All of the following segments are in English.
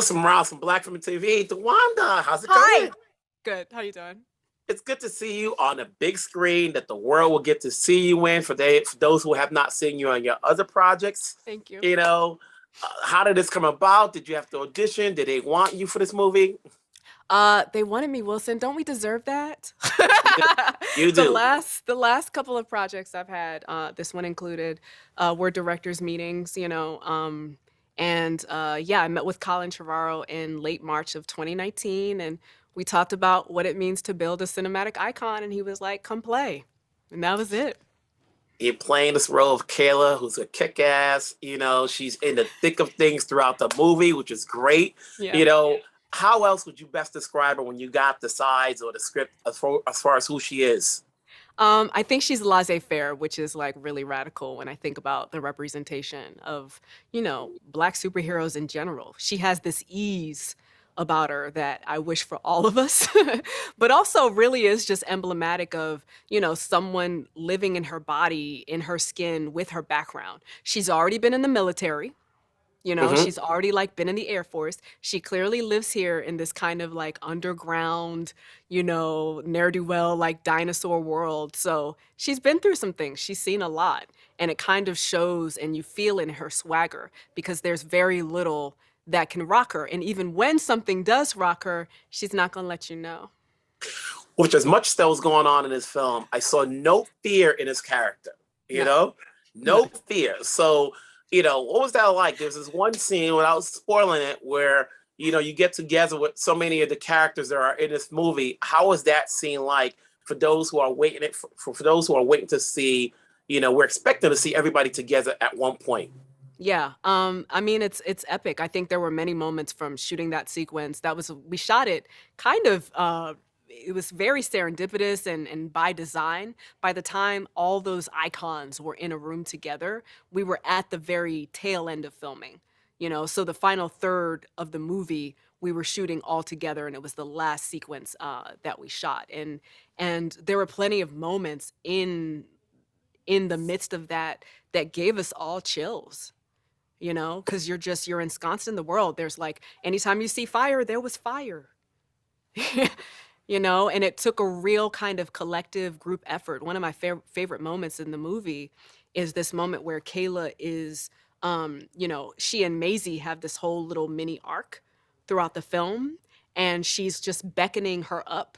Wilson Morales from Black Film and TV. DeWanda, how's it Hi. going? Good. How you doing? It's good to see you on a big screen that the world will get to see you in. For those who have not seen you on your other projects, Thank you. you know, how did this come about? Did you have to audition? Did they want you for this movie? They wanted me, Wilson. Don't we deserve that? You do. You The do. last couple of projects I've had, this one included, were directors' meetings, and yeah, I met with Colin Trevorrow in late March of 2019, and we talked about what it means to build a cinematic icon, and he was like, "Come play," and that was it. You're playing this role of Kayla, who's a kick-ass. She's in the thick of things throughout the movie, which is great. Yeah. You know, how else would you best describe her when you got the sides or the script as far as who she is? I think she's laissez-faire, which is like really radical when I think about the representation of, Black superheroes in general. She has this ease about her that I wish for all of us, but also really is just emblematic of, someone living in her body, in her skin, with her background. She's already been in the military. Hmm. She's already like been in the Air Force. She clearly lives here in this kind of like underground, ne'er-do-well, like dinosaur world. So she's been through some things. She's seen a lot. And it kind of shows and you feel in her swagger because there's very little that can rock her. And even when something does rock her, she's not gonna let you know. Which, as much as that was going on in this film, I saw no fear in his character. You None. know, no None. fear. So, what was that like? There's this one scene, without spoiling it, where you get together with so many of the characters that are in this movie. How was that scene like for those who are waiting for those who are waiting to see? We're expecting to see everybody together at one point. Yeah, I mean it's epic. I think there were many moments from shooting that sequence. We shot it kind of it was very serendipitous and by design. By the time all those icons were in a room together, we were at the very tail end of filming. So the final third of the movie we were shooting all together, and it was the last sequence that we shot. And there were plenty of moments in the midst of that that gave us all chills, because you're ensconced in the world. There's like anytime you see fire, there was fire. And it took a real kind of collective group effort. One of my favorite moments in the movie is this moment where Kayla is, she and Maisie have this whole little mini arc throughout the film, and she's just beckoning her up,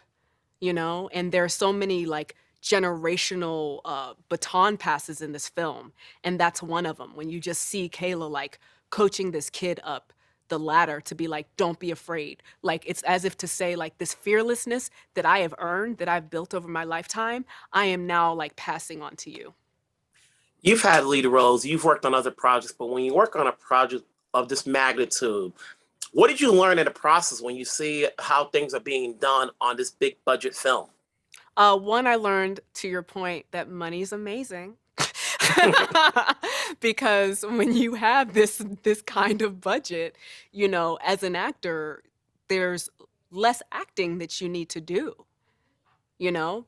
and there are so many like generational baton passes in this film, and that's one of them when you just see Kayla like coaching this kid up the ladder to be like, don't be afraid. Like it's as if to say like this fearlessness that I have earned, that I've built over my lifetime, I am now like passing on to you. You've had lead roles, you've worked on other projects, but when you work on a project of this magnitude, what did you learn in the process when you see how things are being done on this big budget film? One, I learned, to your point, that money's amazing. Because when you have this kind of budget, as an actor, there's less acting that you need to do,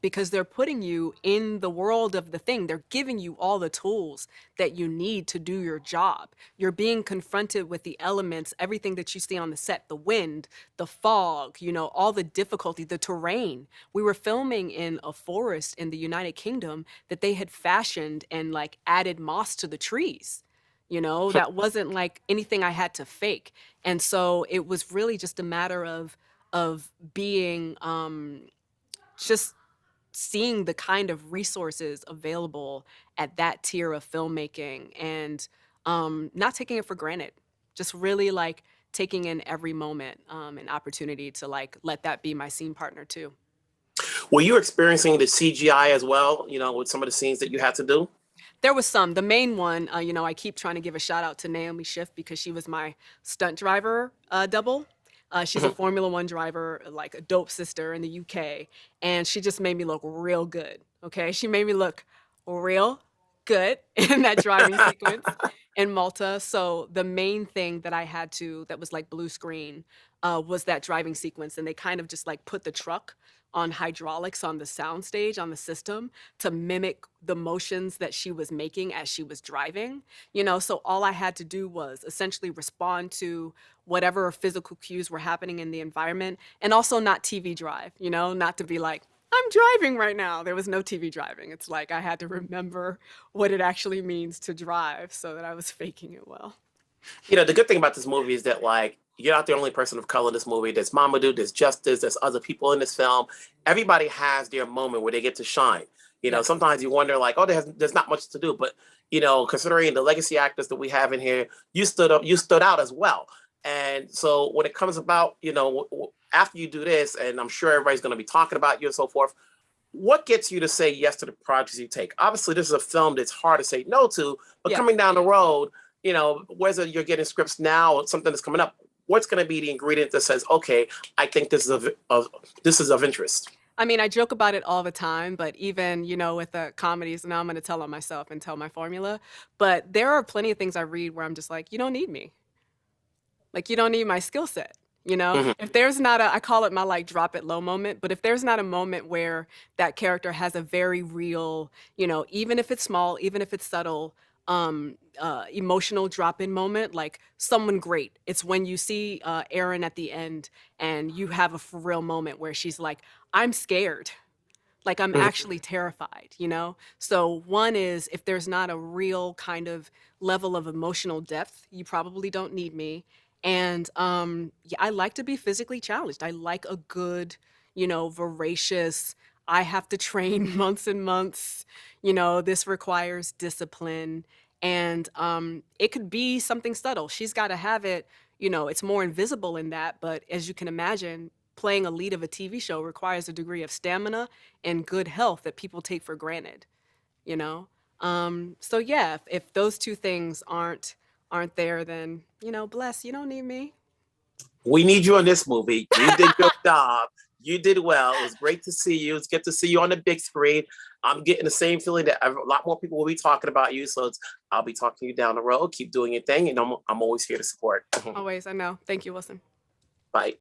because they're putting you in the world of the thing. They're giving you all the tools that you need to do your job. You're being confronted with the elements, everything that you see on the set, the wind, the fog, all the difficulty, the terrain. We were filming in a forest in the United Kingdom that they had fashioned and like added moss to the trees. That wasn't like anything I had to fake. And so it was really just a matter of being just seeing the kind of resources available at that tier of filmmaking, and not taking it for granted, just really like taking in every moment, an opportunity to like let that be my scene partner too. Were you experiencing the CGI as well, with some of the scenes that you had to do? There was some. The main one, I keep trying to give a shout out to Naomi Schiff because she was my stunt driver double. She's a Mhm. Formula One driver, like a dope sister in the UK, and she just made me look real good. Okay, she made me look real good in that driving sequence in Malta. So the main thing that I had to, that was like blue screen, was that driving sequence. And they kind of just like put the truck on hydraulics on the soundstage, on the system, to mimic the motions that she was making as she was driving. So all I had to do was essentially respond to whatever physical cues were happening in the environment, and also not TV drive, not to be like, I'm driving right now. There was no TV driving. It's like I had to remember what it actually means to drive so that I was faking it well. The good thing about this movie is that, like, you're not the only person of color in this movie. There's Mamadou, there's Justice, there's other people in this film. Everybody has their moment where they get to shine. Yes. Sometimes you wonder, like, oh, there's not much to do, but considering the legacy actors that we have in here, you stood out as well. And so when it comes about, after you do this, and I'm sure everybody's going to be talking about you and so forth, what gets you to say yes to the projects you take? Obviously, this is a film that's hard to say no to, but Yeah. coming down the road, whether you're getting scripts now or something that's coming up, what's going to be the ingredient that says, okay, I think this is of interest? I mean, I joke about it all the time, but even, with the comedies, now I'm going to tell on myself and tell my formula. But there are plenty of things I read where I'm just like, you don't need me. Like, you don't need my skill set. If there's not I call it my like drop it low moment, but if there's not a moment where that character has a very real, even if it's small, even if it's subtle, emotional drop in moment, like someone great. It's when you see Erin at the end and you have a for real moment where she's like, I'm scared. Like I'm actually terrified, So one is, if there's not a real kind of level of emotional depth, you probably don't need me. And yeah, I like to be physically challenged. I like a good, voracious, I have to train months and months, this requires discipline. And it could be something subtle. She's got to have it, it's more invisible in that. But as you can imagine, playing a lead of a TV show requires a degree of stamina and good health that people take for granted, you know? So yeah, if those two things aren't there, then, bless, you don't need me. We need you in this movie. You did your job. You did well. It was great to see you. It's good to see you on the big screen. I'm getting the same feeling that a lot more people will be talking about you. So I'll be talking to you down the road. Keep doing your thing. And I'm always here to support. Always, I know. Thank you, Wilson. Bye.